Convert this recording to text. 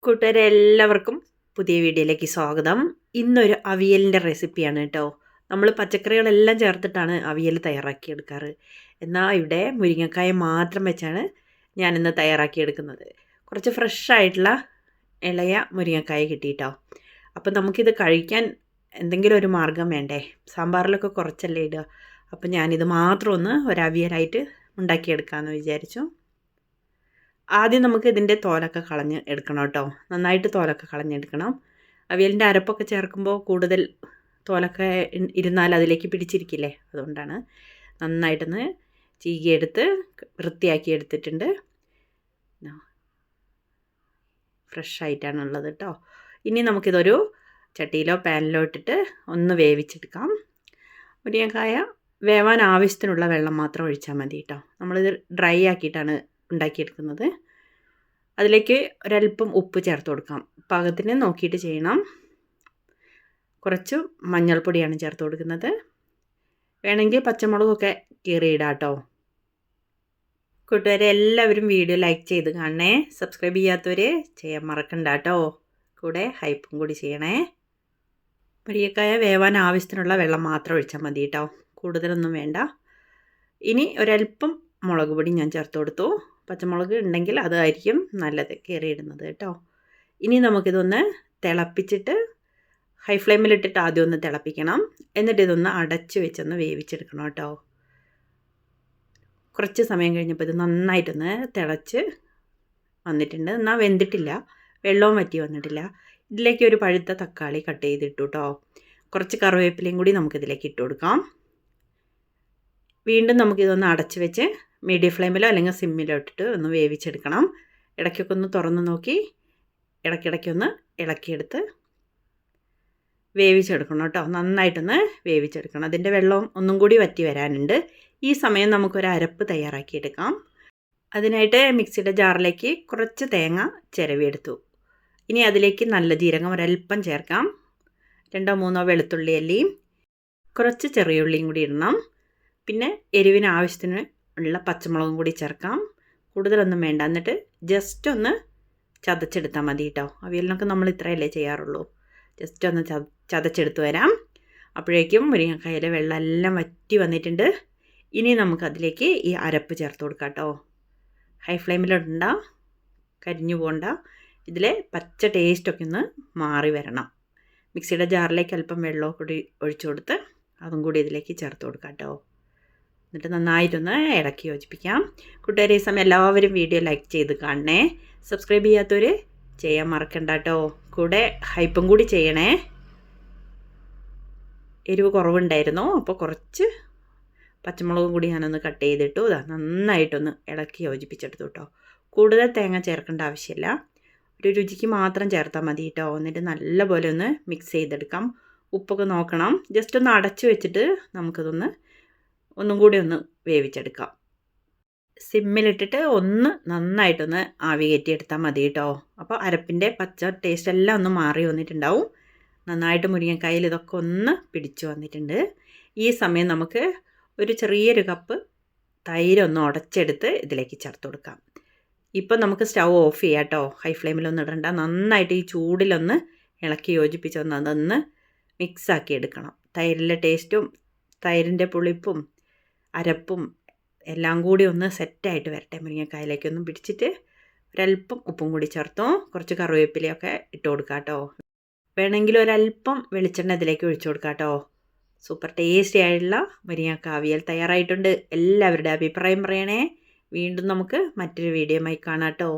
കൂട്ടുകാരെ എല്ലാവർക്കും പുതിയ വീഡിയോയിലേക്ക് സ്വാഗതം. ഇന്നൊരു അവിയലിൻ്റെ റെസിപ്പിയാണ് കേട്ടോ. നമ്മൾ പച്ചക്കറികളെല്ലാം ചേർത്തിട്ടാണ് അവിയൽ തയ്യാറാക്കിയെടുക്കാറ്. എന്നാൽ ഇവിടെ മുരിങ്ങക്കായ മാത്രം വെച്ചാണ് ഞാനിന്ന് തയ്യാറാക്കിയെടുക്കുന്നത്. കുറച്ച് ഫ്രഷ് ആയിട്ടുള്ള ഇളയ മുരിങ്ങക്കായ കിട്ടിയിട്ടോ. അപ്പം നമുക്കിത് കഴിക്കാൻ എന്തെങ്കിലും ഒരു മാർഗം വേണ്ടേ? സാമ്പാറിലൊക്കെ കുറച്ചല്ലേ ഇടുക. അപ്പം ഞാനിത് മാത്രം ഒന്ന് ഒരവിയലായിട്ട് ഉണ്ടാക്കിയെടുക്കാമെന്ന് വിചാരിച്ചു. ആദ്യം നമുക്ക് ഇതിൻ്റെ തോലൊക്കെ കളഞ്ഞ് എടുക്കണം കേട്ടോ. നന്നായിട്ട് തോലൊക്കെ കളഞ്ഞെടുക്കണം. അവിയലിൻ്റെ അരപ്പൊക്കെ ചേർക്കുമ്പോൾ കൂടുതൽ തോലൊക്കെ ഇരുന്നാൽ അതിലേക്ക് പിടിച്ചിരിക്കില്ലേ, അതുകൊണ്ടാണ്. നന്നായിട്ടൊന്ന് ചീകിയെടുത്ത് വൃത്തിയാക്കി എടുത്തിട്ടുണ്ട്. ഫ്രഷ് ആയിട്ടാണുള്ളത് കേട്ടോ. ഇനി നമുക്കിതൊരു ചട്ടിയിലോ പാനിലോ ഇട്ടിട്ട് ഒന്ന് വേവിച്ചെടുക്കാം. മുരിങ്ങക്കായ വേവാൻ ആവശ്യത്തിനുള്ള വെള്ളം മാത്രം ഒഴിച്ചാൽ മതി കേട്ടോ. നമ്മളിത് ഡ്രൈ ആക്കിയിട്ടാണ് ഉണ്ടാക്കിയെടുക്കുന്നത്. അതിലേക്ക് ഒരല്പം ഉപ്പ് ചേർത്ത് കൊടുക്കാം. പാകത്തിന് നോക്കിയിട്ട് ചെയ്യണം. കുറച്ച് മഞ്ഞൾപ്പൊടിയാണ് ചേർത്ത് കൊടുക്കുന്നത്. വേണമെങ്കിൽ പച്ചമുളകൊക്കെ കീറിയിടാം കേട്ടോ. കൂട്ടുകാരെ എല്ലാവരും വീഡിയോ ലൈക്ക് ചെയ്ത് കാണണേ. സബ്സ്ക്രൈബ് ചെയ്യാത്തവർ ചെയ്യാൻ മറക്കണ്ട കേട്ടോ. കൂടെ ഹൈപ്പും കൂടി ചെയ്യണേ. മുരിങ്ങക്കായ വേവാൻ ആവശ്യത്തിനുള്ള വെള്ളം മാത്രം ഒഴിച്ചാൽ മതി കേട്ടോ. കൂടുതലൊന്നും വേണ്ട. ഇനി ഒരല്പം മുളക് പൊടി ഞാൻ ചേർത്ത് കൊടുത്തു. പച്ചമുളക് ഉണ്ടെങ്കിൽ അതായിരിക്കും നല്ലത് കീറിയിടുന്നത് കേട്ടോ. ഇനി നമുക്കിതൊന്ന് തിളപ്പിച്ചിട്ട് ഹൈ ഫ്ലെയിമിലിട്ടിട്ട് ആദ്യം ഒന്ന് തിളപ്പിക്കണം. എന്നിട്ട് ഇതൊന്ന് അടച്ച് വെച്ചൊന്ന് വേവിച്ചെടുക്കണം കേട്ടോ. കുറച്ച് സമയം കഴിഞ്ഞപ്പോൾ ഇത് നന്നായിട്ടൊന്ന് തിളച്ച് വന്നിട്ടുണ്ട്. എന്നാൽ വെന്തിട്ടില്ല, വെള്ളവും വറ്റി വന്നിട്ടില്ല. ഇതിലേക്ക് ഒരു പഴുത്ത തക്കാളി കട്ട് ചെയ്തിട്ടു കേട്ടോ. കുറച്ച് കറിവേപ്പിലയും കൂടി നമുക്കിതിലേക്ക് ഇട്ട് കൊടുക്കാം. വീണ്ടും നമുക്കിതൊന്ന് അടച്ച് വെച്ച് മീഡിയം ഫ്ലെയിമിലോ അല്ലെങ്കിൽ സിമ്മിലോ ഇട്ടിട്ട് ഒന്ന് വേവിച്ചെടുക്കണം. ഇടയ്ക്കൊക്കെ ഒന്ന് തുറന്ന് നോക്കി ഇടയ്ക്കിടയ്ക്കൊന്ന് ഇളക്കിയെടുത്ത് വേവിച്ചെടുക്കണം കേട്ടോ. നന്നായിട്ടൊന്ന് വേവിച്ചെടുക്കണം. അതിൻ്റെ വെള്ളം ഒന്നും കൂടി വറ്റി വരാനുണ്ട്. ഈ സമയം നമുക്കൊരു അരപ്പ് തയ്യാറാക്കിയെടുക്കാം. അതിനായിട്ട് മിക്സിയുടെ ജാറിലേക്ക് കുറച്ച് തേങ്ങ ചിരവിയെടുത്തു. ഇനി അതിലേക്ക് നല്ല ജീരകം ഒരല്പം ചേർക്കാം. 2-3 വെളുത്തുള്ളി അല്ലിയും കുറച്ച് ചെറിയ ഉള്ളിയും കൂടി ഇടണം. പിന്നെ എരിവിന് ആവശ്യത്തിന് ഉള്ള പച്ചമുളകും കൂടി ചേർക്കാം. കൂടുതലൊന്നും വേണ്ട. എന്നിട്ട് ജസ്റ്റ് ഒന്ന് ചതച്ചെടുത്താൽ മതി കേട്ടോ. അവിയലിനൊക്കെ നമ്മൾ ഇത്രയല്ലേ ചെയ്യാറുള്ളൂ. ജസ്റ്റ് ഒന്ന് ചതച്ചെടുത്ത് വരാം. അപ്പോഴേക്കും മുരിങ്ങക്കായയിലെ വെള്ളം എല്ലാം വറ്റി വന്നിട്ടുണ്ട്. ഇനി നമുക്കതിലേക്ക് ഈ അരപ്പ് ചേർത്ത് കൊടുക്കാം കേട്ടോ. ഹൈ ഫ്ലെയിമിലിടണ്ട, കരിഞ്ഞു പോകണ്ട. ഇതിലെ പച്ച ടേസ്റ്റൊക്കെ ഒന്ന് മാറി വരണം. മിക്സിയുടെ ജാറിലേക്ക് അല്പം വെള്ളമൊക്കെ കൂടി ഒഴിച്ചു കൊടുത്ത് അതും കൂടി ഇതിലേക്ക് ചേർത്ത് കൊടുക്കാം കേട്ടോ. എന്നിട്ട് നന്നായിട്ടൊന്ന് ഇളക്കി യോജിപ്പിക്കാം. കൂട്ടുകാരെ, ഈ സമയം എല്ലാവരും വീഡിയോ ലൈക്ക് ചെയ്ത് കാണണേ. സബ്സ്ക്രൈബ് ചെയ്യാത്തവർ ചെയ്യാൻ മറക്കണ്ട കേട്ടോ. കൂടെ ഹൈപ്പും കൂടി ചെയ്യണേ. എരിവ് കുറവുണ്ടായിരുന്നു, അപ്പോൾ കുറച്ച് പച്ചമുളകും കൂടി ഞാനൊന്ന് കട്ട് ചെയ്തിട്ടു. നന്നായിട്ടൊന്ന് ഇളക്കി യോജിപ്പിച്ചെടുത്തു കേട്ടോ. കൂടുതൽ തേങ്ങ ചേർക്കേണ്ട ആവശ്യമില്ല. ഒരു രുചിക്ക് മാത്രം ചേർത്താൽ മതി കേട്ടോ. എന്നിട്ട് നല്ലപോലെ ഒന്ന് മിക്സ് ചെയ്തെടുക്കാം. ഉപ്പൊക്കെ നോക്കണം. ജസ്റ്റ് ഒന്ന് അടച്ചു വെച്ചിട്ട് നമുക്കതൊന്ന് ഒന്നും കൂടി ഒന്ന് വേവിച്ചെടുക്കാം. സിമ്മിലിട്ടിട്ട് ഒന്ന് നന്നായിട്ടൊന്ന് ആവി കയറ്റിയെടുത്താൽ മതി കേട്ടോ. അപ്പോൾ അരപ്പിൻ്റെ പച്ച ടേസ്റ്റ് എല്ലാം ഒന്ന് മാറി വന്നിട്ടുണ്ടാവും. നന്നായിട്ട് മുരിങ്ങക്കായയിൽ ഇതൊക്കെ ഒന്ന് പിടിച്ചു വന്നിട്ടുണ്ട്. ഈ സമയം നമുക്ക് ഒരു ചെറിയൊരു കപ്പ് തൈര് ഒന്ന് ഉടച്ചെടുത്ത് ഇതിലേക്ക് ചേർത്ത് കൊടുക്കാം. ഇപ്പം നമുക്ക് സ്റ്റൗ ഓഫ് ചെയ്യാം കേട്ടോ. ഹൈ ഫ്ലെയിമിലൊന്നും ഇടണ്ട. നന്നായിട്ട് ഈ ചൂടിലൊന്ന് ഇളക്കി യോജിപ്പിച്ചൊന്ന് അതൊന്ന് മിക്സാക്കി എടുക്കണം. തൈരിലെ ടേസ്റ്റും തൈരിൻ്റെ പുളിപ്പും അരപ്പും എല്ലാം കൂടി ഒന്ന് സെറ്റായിട്ട് വരട്ടെ. മുരിങ്ങക്കായയിലേക്കൊന്നും പിടിച്ചിട്ട് ഒരല്പം ഉപ്പും കൂടി ചേർത്തോ. കുറച്ച് കറിവേപ്പിലയൊക്കെ ഇട്ട് കൊടുക്കാം കേട്ടോ. വേണമെങ്കിൽ ഒരല്പം വെളിച്ചെണ്ണ ഇതിലേക്ക് ഒഴിച്ചു കൊടുക്കാം കേട്ടോ. സൂപ്പർ ടേസ്റ്റി ആയിട്ടുള്ള മുരിങ്ങക്കായ അവിയൽ തയ്യാറായിട്ടുണ്ട്. എല്ലാവരുടെ അഭിപ്രായം പറയണേ. വീണ്ടും നമുക്ക് മറ്റൊരു വീഡിയോയുമായി കാണാം കേട്ടോ.